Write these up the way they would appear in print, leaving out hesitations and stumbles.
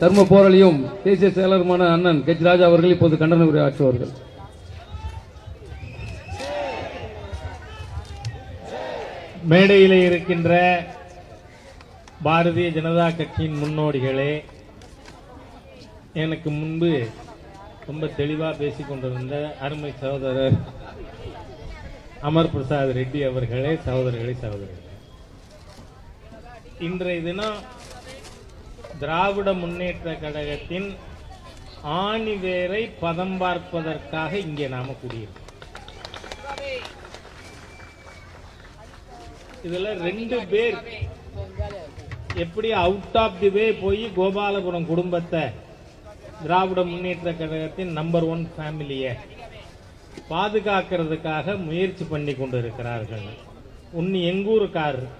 தர்ம போராளியும் தேசிய செயலருமான அண்ணன் கெச் ராஜா அவர்கள் இப்போது கண்டன உரை ஆற்றுவார்கள். மேடையில் இருக்கின்ற பாரதிய ஜனதா கட்சியின் முன்னோடிகளே, எனக்கு முன்பு ரொம்ப தெளிவாக பேசிக் கொண்டிருந்த அருமை சகோதரர் அமர் பிரசாத் ரெட்டி அவர்களே, சகோதரர்களே, இன்றைய தினம் திராவிட முன்னேற்ற கழகத்தின் ஆணிவேரை பதம் பார்ப்பதற்காக இங்கே நாம கூடியிருக்கோம். இதுல 2 பேர் எப்படி அவுட் ஆஃப் தி வே போய் கோபாலபுரம் குடும்பத்தை திராவிட முன்னேற்ற கழகத்தின் நம்பர் 1 ஃபேமிலியை பாதுகாக்கிறதுக்காக முயற்சி பண்ணி கொண்டிருக்கிறார்கள். ஒன்னு எங்கூருக்காரர்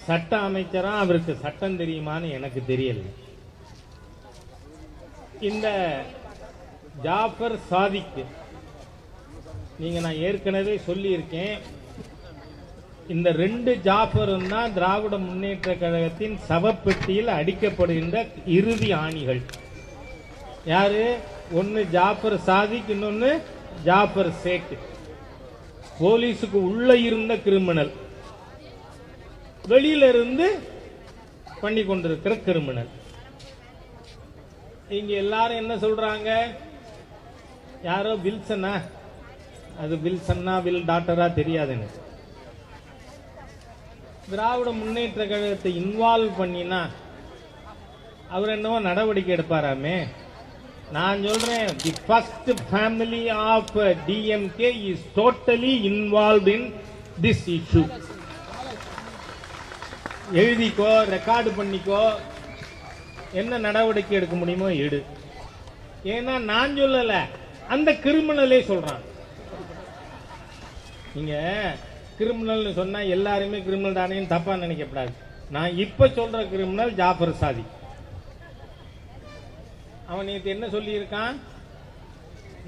சட்ட அமைச்சரா, அவருக்கு சட்டம் தெரியுமான்னு எனக்கு தெரியல. இந்த ஜாஃபர் சாதிக், நீங்க நான் ஏற்கனவே சொல்லி இருக்கேன், இந்த 2 ஜாஃபரும் தான் திராவிட முன்னேற்ற கழகத்தின் சவப்பெட்டியில் அடிக்கப்படுகின்ற இறுதி ஆணிகள். யாரு? ஒன்னு ஜாஃபர் சாதிக், இன்னொன்னு ஜாஃபர் சேட். போலீஸுக்கு உள்ள இருந்த கிரிமினல், வெளியில இருந்து பண்ணி கொண்டிருக்கிற கிரிமினல். இங்க எல்லாரும் என்ன சொல்றாங்க? யாரோ வில்சனா, அது வில்சன்னா வில் டாக்டரா தெரியாது எனக்கு. திராவிட முன்னேற்ற கழகத்தை இன்வால்வ் பண்ணினா அவர் என்னவோ நடவடிக்கை எடுப்பாராமே. நான் சொல்றேன், the first family of DMK is totally involved in this issue. எழுதிக்கோ, ரெக்கார்டு பண்ணிக்கோ, என்ன நடவடிக்கை எடுக்க முடியுமோ எடு. ஏன்னா நான் சொல்லல, அந்த கிரிமினலே சொல்றான். நீங்க கிரிமினல் சொன்னா எல்லாருமே கிரிமினல் தானேன்னு தப்பா நினைக்கப்படாது. நான் இப்ப சொல்ற கிரிமினல் ஜாஃபர் சாதி. அவன் நேற்று என்ன சொல்லி இருக்கான்?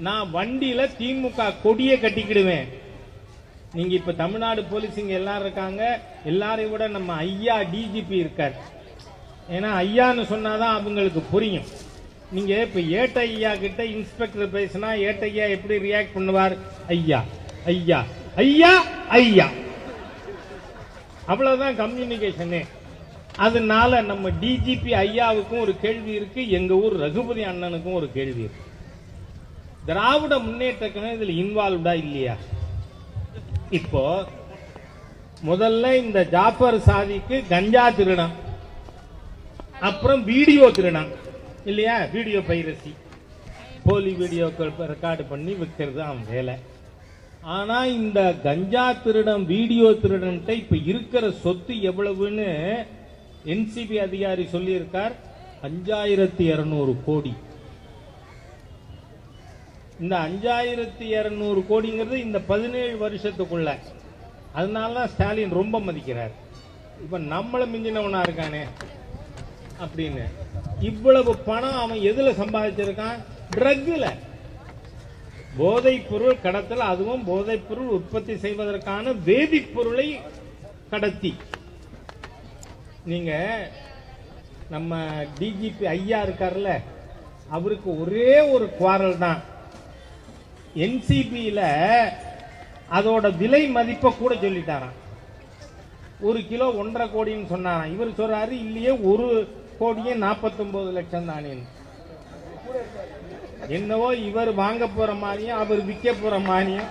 நான் வண்டியில திமுக கொடியை கட்டிக்கிடுவேன். நீங்க இப்ப தமிழ்நாடு போலீஸ் இங்க எல்லாரும் இருக்காங்க, எல்லாரையும் விட நம்ம ஐயா டிஜிபி இருக்கார். ஏன்னா ஐயான்னு சொன்னாதான் அவங்களுக்கு புரியும். நீங்க இப்ப ஏட்ட ஐயா கிட்ட இன்ஸ்பெக்டர் பேசினா ஏட்ட ஐயா எப்படி ரியாக்ட் பண்ணுவார்? ஐயா ஐயா ஐயா ஐயா, அவ்வளவுதான் கம்யூனிகேஷனே. அதனால நம்ம டிஜிபி ஐயாவுக்கும் ஒரு கேள்வி இருக்கு, எங்க ஊர் ரகுபதி அண்ணனுக்கும் ஒரு கேள்வி இருக்கு. திராவிட முன்னேற்ற கழகம் இதுல இன்வால்வ்டா இல்லையா? இப்போ முதல்ல இந்த ஜாஃபர் சாதிக்கு கஞ்சா திருடம், அப்புறம் வீடியோ திருடம் இல்லையா? வீடியோ பைரசி, போலி வீடியோக்கள் ரெக்கார்டு பண்ணி விற்கிறது அவன் வேலை. ஆனா இந்த கஞ்சா திருடம், வீடியோ திருடன்ட்ட இப்ப இருக்கிற சொத்து எவ்வளவுன்னு என்சிபி அதிகாரி சொல்லி இருக்கார். 5200 கோடி. இந்த 5200 கோடிங்கிறது இந்த 17 வருஷத்துக்குள்ள. அதனால ஸ்டாலின் ரொம்ப மதிக்கிறார். இப்ப நம்மள மிஞ்சினவனா இருக்கானே அப்படின்னு. இவ்வளவு பணம் அவன் எதுல சம்பாதிச்சிருக்கான்? ட்ரக்ல, போதைப் பொருள் கடத்தல், அதுவும் போதைப் பொருள் உற்பத்தி செய்வதற்கான வேதிப்பொருளை கடத்தி. நீங்க நம்ம டிஜிபி ஐயா இருக்கார்ல, அவருக்கு ஒரே ஒரு குவாரல் தான். என்சிபியில அதோட விலை மதிப்பை கூட சொல்லிட்டாராம். 1 கிலோ 1.5 கோடின்னு சொன்னாராம். இவர் சொல்றாரு இல்லையே 1 கோடியே 49 லட்சம் தானே. என்னவோ இவர் வாங்க போற மாதிரியும் அவர் விற்க போற மாதிரியும்.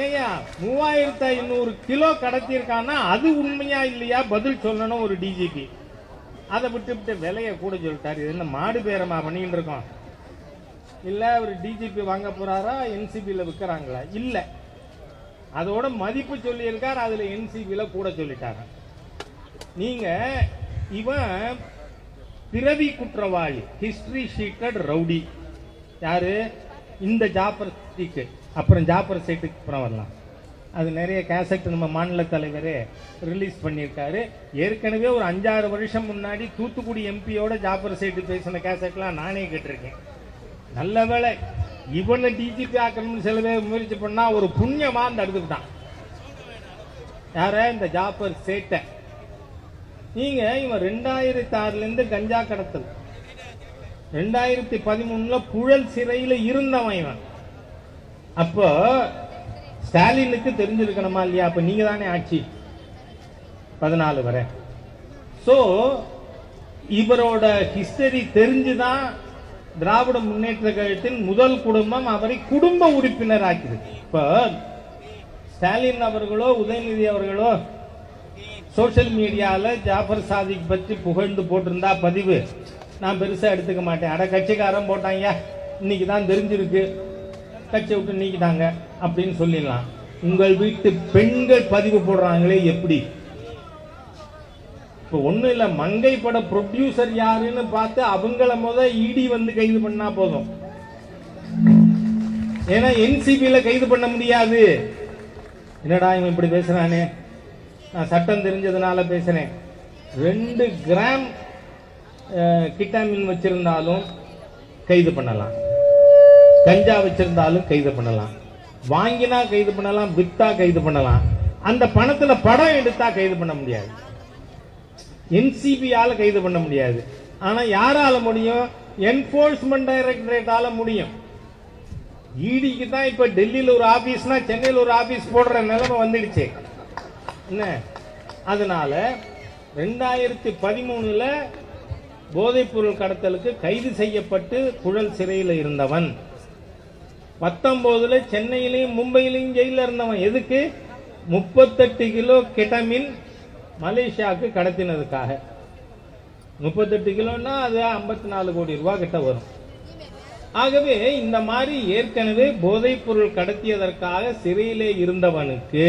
ஏயா 3500 கிலோ கடத்திருக்கானா அது உண்மையா இல்லையா பதில் சொல்லணும் ஒரு டிஜிபி. அதை விட்டு விலைய கூட சொல்லிட்டாரு. இது என்ன மாடு பேரமா பண்ணிட்டு இருக்கோம்? இல்ல அவர் டிஜிபி வாங்க போறாரா, என்சிபியில விற்கிறாங்களா? இல்ல, அதோட மதிப்பு சொல்லி இருக்கார், அதுல என்சிபியில கூட சொல்லிட்டாங்க. நீங்க இவன் பிறவி குற்றவாளி, ஹிஸ்டரி ஷீட்டட் ரவுடி. யாரு? இந்த ஜாஃபர் சீக்கு. அப்புறம் ஜாஃபர் சேட்டுக்கு அப்புறம் வரலாம். அது நிறைய கேசட் நம்ம மாநில தலைவரே ரிலீஸ் பண்ணியிருக்காரு. ஏற்கனவே ஒரு 5-6 வருஷம் முன்னாடி தூத்துக்குடி எம்பியோட ஜாஃபர் சேட்டு பேசின கேசட்லாம் நானே கேட்டிருக்கேன். நல்ல வேளை இவனை டிஜிபி ஆக்கணும்னு சில பேர் முயற்சி பண்ணா ஒரு புண்ணியமா அந்த எடுத்துக்கிட்டான். யார? இந்த ஜாஃபர் சேட்டை. நீங்க இவன் 2006 இருந்து கஞ்சா கடத்தல், 2013 புழல் சிறையில இருந்தவன் இவன். அப்போ ஸ்டாலினுக்கு தெரிஞ்சிருக்கணுமா இல்லையா? அப்ப நீங்க தானே ஆட்சி 14 வரை. சோ இவரோட ஹிஸ்டரி தெரிஞ்சுதான் திராவிட முன்னேற்ற கழகத்தின் முதல் குடும்பம் அவரை குடும்ப உறுப்பினர் ஆக்கிது. இப்ப ஸ்டாலின் அவர்களோ உதயநிதி அவர்களோ சோசியல் மீடியால ஜாஃபர் சாதிக் பற்றி புகழ்ந்து போட்டிருந்தா பதிவு, நான் பெருசா எடுத்துக்க மாட்டேன். அட கட்சிக்காரன் போட்டாங்க, இன்னைக்கு தான் தெரிஞ்சிருக்கு, கட்சியை விட்டு நீக்கிட்டாங்க அப்படின்னு சொல்லிடலாம். உங்கள் வீட்டு பெண்கள் பதிவு போடுறாங்களே எப்படி? இப்ப ஒண்ணு இல்ல, மங்கை பட ப்ரொடியூசர் யாருன்னு பார்த்து அவங்கள இடி வந்து கைது பண்ணா போதும். ஏன்னா என்சிபில கைது பண்ண முடியாது. என்னடா இவன் இப்படி பேசுறானே, நான் சட்டம் தெரிஞ்சதுனால பேசுறேன். 2 கிராம் கிட்டாமின் வச்சிருந்தாலும் கைது பண்ணலாம், கஞ்சா வச்சிருந்தாலும் கைது பண்ணலாம், வாங்கினா கைது பண்ணலாம், வித்தா கைது பண்ணலாம். அந்த பணத்துல படம் எடுத்தா கைது பண்ண முடியாது, என்சிபியால கைது பண்ண முடியாது. ஆனா யாரால முடியும்? என்போர்ஸ்மெண்ட் டைரக்டரேட்டால முடியும். ஈடிக்கு தான் இப்ப டெல்லியில ஒரு ஆபீஸ்னா சென்னையில் ஒரு ஆபீஸ் போடுற நிலைமை வந்துடுச்சு. என்ன அதனால 2013 போதைப் பொருள் கடத்தலுக்கு கைது செய்யப்பட்டு புழல் சிறையில் இருந்தவன், 19 சென்னையிலையும் மும்பையிலையும் ஜெயில இருந்தவன். எதுக்கு? 38 கிலோ கெட்டமின் மலேசியாவுக்கு கடத்தினதுக்காக. 38 கிலோன்னா அது 54 கோடி ரூபாய் கிட்ட வரும். ஆகவே இந்த மாதிரி ஏற்கனவே போதைப் பொருள் கடத்தியதற்காக சிறையிலே இருந்தவனுக்கு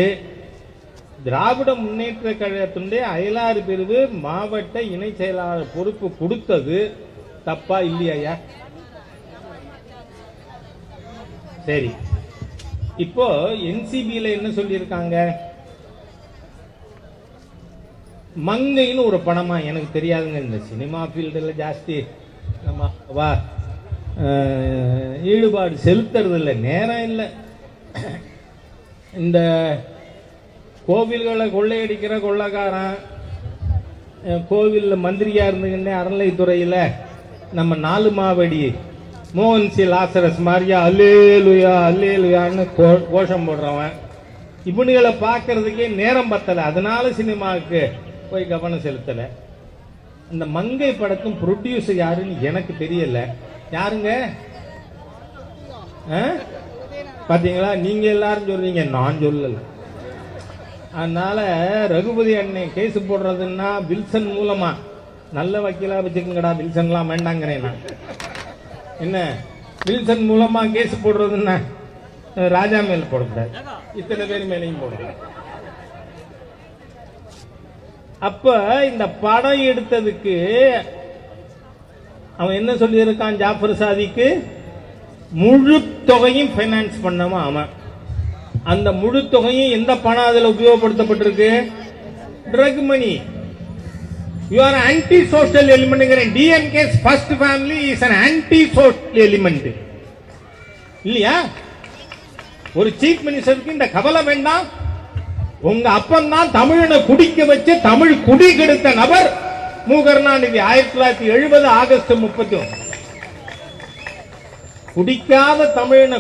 திராவிட முன்னேற்ற கழகத்தினுடைய அயலாறு பிரிவு மாவட்ட இணை செயலாளர் பொறுப்பு கொடுத்தது தப்பா இல்லையா? சரி, இப்போ என்சிபியில என்ன சொல்லியிருக்காங்க? மங்கைன்னு ஒரு படமா, எனக்கு தெரியாதுங்க, இந்த சினிமா ஃபீல்டில் ஜாஸ்தி நம்ம ஈடுபாடு செலுத்துறது இல்லை, நேரம் இல்லை. இந்த கோவில்களை கொள்ளையடிக்கிற கொள்ளைக்காரன், கோவில் மந்திரியா இருந்துகிட்டே அறநிலைத்துறையில் நம்ம 4 மாவடி மோகன் சி லாசரஸ் மாதிரியா அல்லேலுயா அல்லேலுயான்னு கோஷம் போடுறவன், இவனுகளை பார்க்கறதுக்கே நேரம் பத்தலை. அதனால சினிமாவுக்கு போய் கவனம் செலுத்தல. அந்த மங்கை படத்தும் ப்ரொடியூசர் யாருன்னு எனக்கு தெரியல. யாருங்க? பாத்தீங்களா? நீங்க எல்லாரும் சொல்றீங்க, நான் சொல்லல. அதனால ரகுபதி அண்ணன் கேஸ் போடுறதுன்னா வில்சன் மூலமா, நல்ல வக்கீலா வச்சுக்கங்கடா, வில்சன்லாம் வேண்டாங்கிறேன் நான். என்ன வில்சன் மூலமா கேஸ் போடுறதுன்னா ராஜா மேல போடக்கூடாது, இத்தனை பேர் மேலையும் போடக்கூடாது. அப்ப இந்த படம் எடுத்ததுக்கு அவன் என்ன சொல்லி இருக்கான்? ஜாஃபர் சாதிக்கு முழு தொகையும் பைனான்ஸ் பண்ணவன் அவன். அந்த முழு தொகையும் எந்த பணம் அதுல உபயோகப்படுத்தப்பட்டிருக்கு? Drug money. You are anti social element. DMK's first family is an anti social element இல்லையா? ஒரு சீஃப் மினிஸ்டருக்கு இந்த கவலை வேண்டாம். உங்க அப்பன் தான் தமிழனை குடிக்க வச்சு தமிழ் குடி கெடுத்த நபர் மு. கருணாநிதி. 1970 ஆகஸ்ட் 31 குடிக்காத தமிழனை